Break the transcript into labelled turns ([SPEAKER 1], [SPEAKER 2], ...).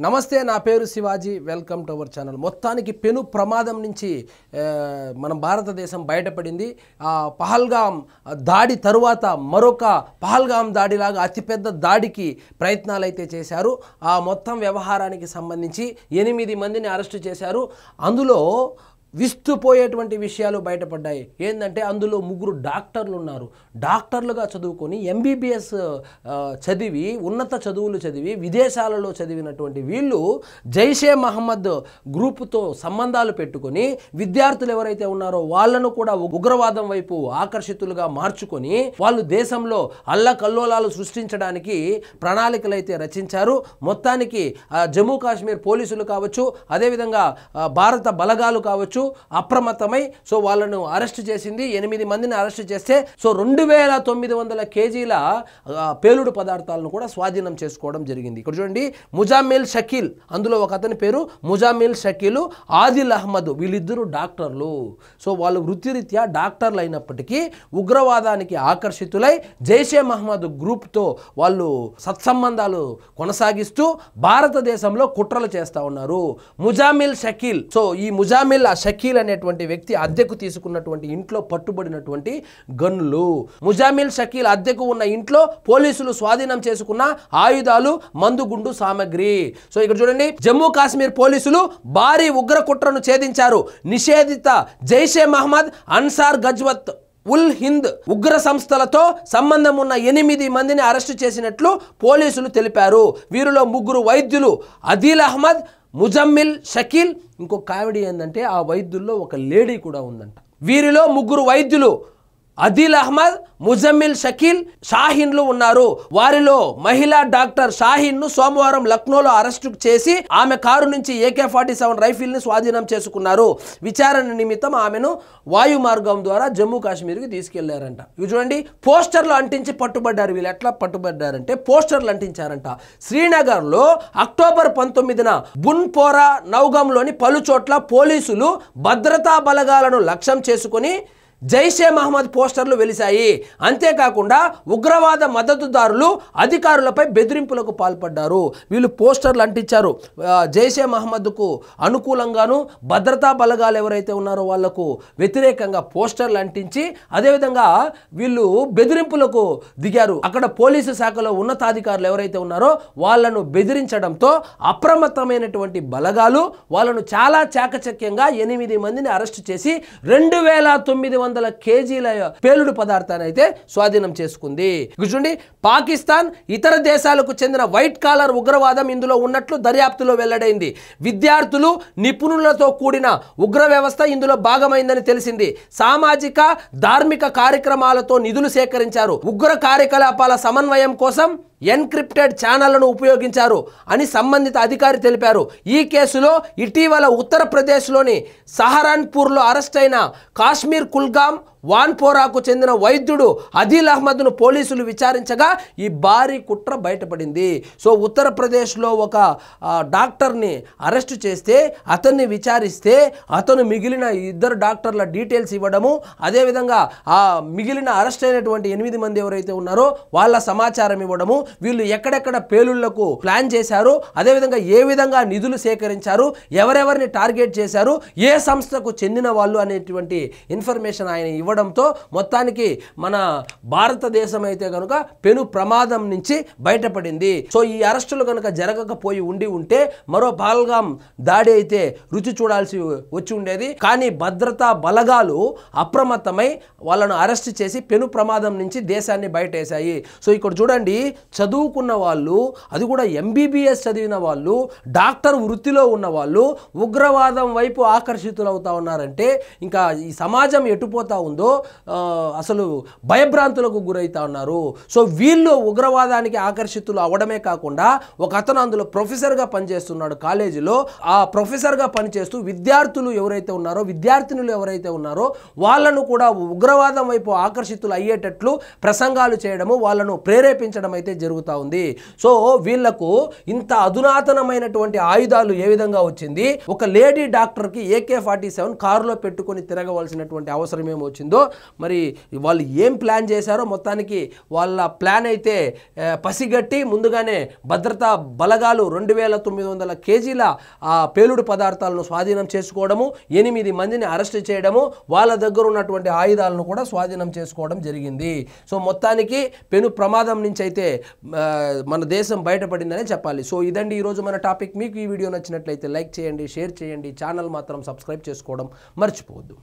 [SPEAKER 1] నమస్తే, నా పేరు Shivaji. Welcome to our channel. మొత్తానికి పెను ప్రమాదం నుంచి మన భారతదేశం బయటపడింది. పహల్గామ్ దాడి తరువాత మరొక పహల్గామ్ దాడిలాగా అతిపెద్ద దాడికి ప్రయత్నాలు అయితే చేశారు. ఆ మొత్తం వ్యవహారానికి సంబంధించి 8 మందిని అరెస్టు చేశారు. అందులో విస్తుపోయేటువంటి విషయాలు బయటపడ్డాయి. ఏంటంటే అందులో 3 డాక్టర్లు ఉన్నారు. డాక్టర్లుగా చదువుకొని ఎంబీబీఎస్ చదివి ఉన్నత చదువులు చదివి విదేశాలలో చదివినటువంటి వీళ్ళు జైషే మహమ్మద్ గ్రూపుతో సంబంధాలు పెట్టుకొని విద్యార్థులు ఎవరైతే ఉన్నారో వాళ్ళను కూడా ఉగ్రవాదం వైపు ఆకర్షితులుగా మార్చుకొని వాళ్ళు దేశంలో అల్లకల్లోలాలు సృష్టించడానికి ప్రణాళికలు అయితే రచించారు. మొత్తానికి జమ్మూ కాశ్మీర్ పోలీసులు కావచ్చు, అదేవిధంగా భారత బలగాలు కావచ్చు అప్రమత్తమై సో వాళ్ళను అరెస్ట్ చేసింది. 8 మందిని అరెస్ట్ చేస్తే 2900 కేజీల పేలుడు పదార్థాలను కూడా స్వాధీనం చేసుకోవడం జరిగింది. ఇక్కడ చూడండి, ముజామిల్ షకీల్, అందులో ఒక అతని పేరు ముజామిల్ షకీల్, ఆదిల్ అహ్మద్, వీళ్ళిద్దరూ డాక్టర్లు. సో వాళ్ళు వృత్తిరీత్యా డాక్టర్లు అయినప్పటికీ ఉగ్రవాదానికి ఆకర్షితులై జైషే మహమ్మద్ గ్రూప్తో వాళ్ళు సత్సంబంధాలు కొనసాగిస్తూ భారతదేశంలో కుట్రలు చేస్తూ ఉన్నారు. ముజామిల్ షకీల్, సో ఈ ముజామిల్ షకీల్ అనేటువంటి వ్యక్తి అద్దెకు తీసుకున్నటువంటి ఇంట్లో పట్టుబడినటువంటి గన్నులు, ముజామిల్ షకీల్ అద్దెకు ఉన్న ఇంట్లో పోలీసులు స్వాధీనం చేసుకున్న ఆయుధాలు, మందుగుండు సామగ్రి. సో ఇక్కడ చూడండి, జమ్మూ కాశ్మీర్ పోలీసులు భారీ ఉగ్ర కుట్రను ఛేదించారు. నిషేధిత జైషే మహమ్మద్, అన్సార్ గజ్వత్ ఉల్ హింద్ ఉగ్ర సంస్థలతో సంబంధం ఉన్న 8 మందిని అరెస్టు చేసినట్లు పోలీసులు తెలిపారు. వీరిలో 3 వైద్యులు, అదీల్ అహ్మద్, ముజమ్మిల్ షకీల్, ఇంకో కామెడీ ఏంటంటే ఆ వైద్యుల్లో ఒక లేడీ కూడా ఉందంట. వీరిలో 3 వైద్యులు అదీల్ అహ్మద్, ముజమ్మిల్ షకీల్, షాహీన్లు ఉన్నారు. వారిలో మహిళా డాక్టర్ షాహీన్ను సోమవారం లక్నోలో అరెస్టు చేసి ఆమె కారు నుంచి AK-47 రైఫిల్ని స్వాధీనం చేసుకున్నారు. విచారణ నిమిత్తం ఆమెను వాయు మార్గం ద్వారా జమ్మూ కాశ్మీర్కి తీసుకెళ్లారంట. ఇవి చూడండి, పోస్టర్లు అంటించి పట్టుబడ్డారు. వీళ్ళు ఎట్లా పట్టుబడ్డారంటే పోస్టర్లు అంటించారంట. శ్రీనగర్లో అక్టోబర్ 19న బున్పోరా, నౌగంలోని పలు చోట్ల పోలీసులు భద్రతా బలగాలను లక్ష్యం చేసుకుని జైషే మహమ్మద్ పోస్టర్లు వెలిశాయి. అంతేకాకుండా ఉగ్రవాద మద్దతుదారులు అధికారులపై బెదిరింపులకు పాల్పడ్డారు. వీళ్ళు పోస్టర్లు అంటించారు. జైషే మహమ్మద్కు అనుకూలంగాను భద్రతా బలగాలు ఎవరైతే ఉన్నారో వాళ్లకు వ్యతిరేకంగా పోస్టర్లు అంటించి అదేవిధంగా వీళ్ళు బెదిరింపులకు దిగారు. అక్కడ పోలీసు శాఖలో ఉన్నతాధికారులు ఎవరైతే ఉన్నారో వాళ్ళను బెదిరించడంతో అప్రమత్తమైనటువంటి బలగాలు వాళ్ళను చాలా చాకచక్యంగా 8 మందిని అరెస్టు చేసి 2900 కేజీల పేలుడు పదార్థాన్ని అయితే స్వాధీనం చేసుకుంది. చూడండి, పాకిస్తాన్ ఇతర దేశాలకు చెందిన వైట్ కాలర్ ఉగ్రవాదం ఇందులో ఉన్నట్లు దర్యాప్తులో వెల్లడైంది. విద్యార్థులు, నిపుణులతో కూడిన ఉగ్ర వ్యవస్థ ఇందులో భాగమైందని తెలిసింది. సామాజిక ధార్మిక కార్యక్రమాలతో నిధులు సేకరించారు. ఉగ్ర కార్యకలాపాల సమన్వయం కోసం ఎన్క్రిప్టెడ్ ఛానళ్లను ఉపయోగించారు అని సంబంధిత అధికారి తెలిపారు. ఈ కేసులో ఇటీవల ఉత్తరప్రదేశ్లోని సహరాన్పూర్లో అరెస్ట్ అయిన కాశ్మీర్ కుల్గామ్, వాన్పోరాకు చెందిన వైద్యుడు అదీల్ అహ్మద్ను పోలీసులు విచారించగా ఈ భారీ కుట్ర బయటపడింది. సో ఉత్తరప్రదేశ్లో ఒక డాక్టర్ని అరెస్టు చేస్తే అతన్ని విచారిస్తే అతను మిగిలిన 2 డాక్టర్ల డీటెయిల్స్ ఇవ్వడము, అదేవిధంగా ఆ మిగిలిన అరెస్ట్ అయినటువంటి 8 మంది ఎవరైతే ఉన్నారో వాళ్ళ సమాచారం ఇవ్వడము, వీళ్ళు ఎక్కడెక్కడ పేలుళ్లకు ప్లాన్ చేశారు, అదేవిధంగా ఏ విధంగా నిధులు సేకరించారు, ఎవరెవరిని టార్గెట్ చేశారు, ఏ సంస్థకు చెందిన వాళ్ళు అనేటువంటి ఇన్ఫర్మేషన్ ఆయన ఇవ్వడంతో మొత్తానికి మన భారతదేశం అయితే కనుక పెను ప్రమాదం నుంచి బయటపడింది. సో ఈ అరెస్టులు కనుక జరగకపోయి ఉంటే మరో పహల్గామ్ దాడి అయితే రుచి చూడాల్సి వచ్చి ఉండేది. కానీ భద్రతా బలగాలు అప్రమత్తమై వాళ్ళను అరెస్ట్ చేసి పెను ప్రమాదం నుంచి దేశాన్ని బయటేశాయి. సో ఇక్కడ చూడండి, చదువుకున్న వాళ్ళు, అది కూడా MBBS చదివిన వాళ్ళు, డాక్టర్ వృత్తిలో ఉన్న వాళ్ళు ఉగ్రవాదం వైపు ఆకర్షితులవుతా ఉన్నారంటే ఇంకా ఈ సమాజం ఎటుపోతా ఉందో అసలు భయభ్రాంతులకు గురైతా ఉన్నారు. సో వీళ్ళు ఉగ్రవాదానికి ఆకర్షితులు అవడమే కాకుండా ఒక అతను అందులో ప్రొఫెసర్గా పనిచేస్తున్నాడు కాలేజీలో. ఆ ప్రొఫెసర్గా పనిచేస్తూ విద్యార్థులు ఎవరైతే ఉన్నారో, విద్యార్థినులు ఎవరైతే ఉన్నారో వాళ్ళను కూడా ఉగ్రవాదం వైపు ఆకర్షితులు అయ్యేటట్లు ప్రసంగాలు చేయడము, వాళ్ళను ప్రేరేపించడం అయితే జరుగుతూ ఉంది. సో వీళ్లకు ఇంత అధునాతనమైనటువంటి ఆయుధాలు ఏ విధంగా వచ్చింది? ఒక లేడీ డాక్టర్కి AK-47 కారులో పెట్టుకొని తిరగవలసినటువంటి అవసరం ఏమొచ్చింది? వచ్చిందో మరి వాళ్ళు ఏం ప్లాన్ చేశారో మొత్తానికి వాళ్ళ ప్లాన్ అయితే పసిగట్టి ముందుగానే భద్రతా బలగాలు 2900 కేజీల ఆ పేలుడు పదార్థాలను స్వాధీనం చేసుకోవడము, 8 మందిని అరెస్ట్ చేయడము, వాళ్ళ దగ్గర ఉన్నటువంటి ఆయుధాలను కూడా స్వాధీనం చేసుకోవడం జరిగింది. సో మొత్తానికి పెను ప్రమాదం నుంచి అయితే మన దేశం బయటపడిందనే చెప్పాలి. సో ఇదండి ఈరోజు మన టాపిక్. మీకు ఈ వీడియో నచ్చినట్లయితే లైక్ చేయండి, షేర్ చేయండి, ఛానల్ మాత్రం సబ్స్క్రైబ్ చేసుకోవడం మర్చిపోవద్దు.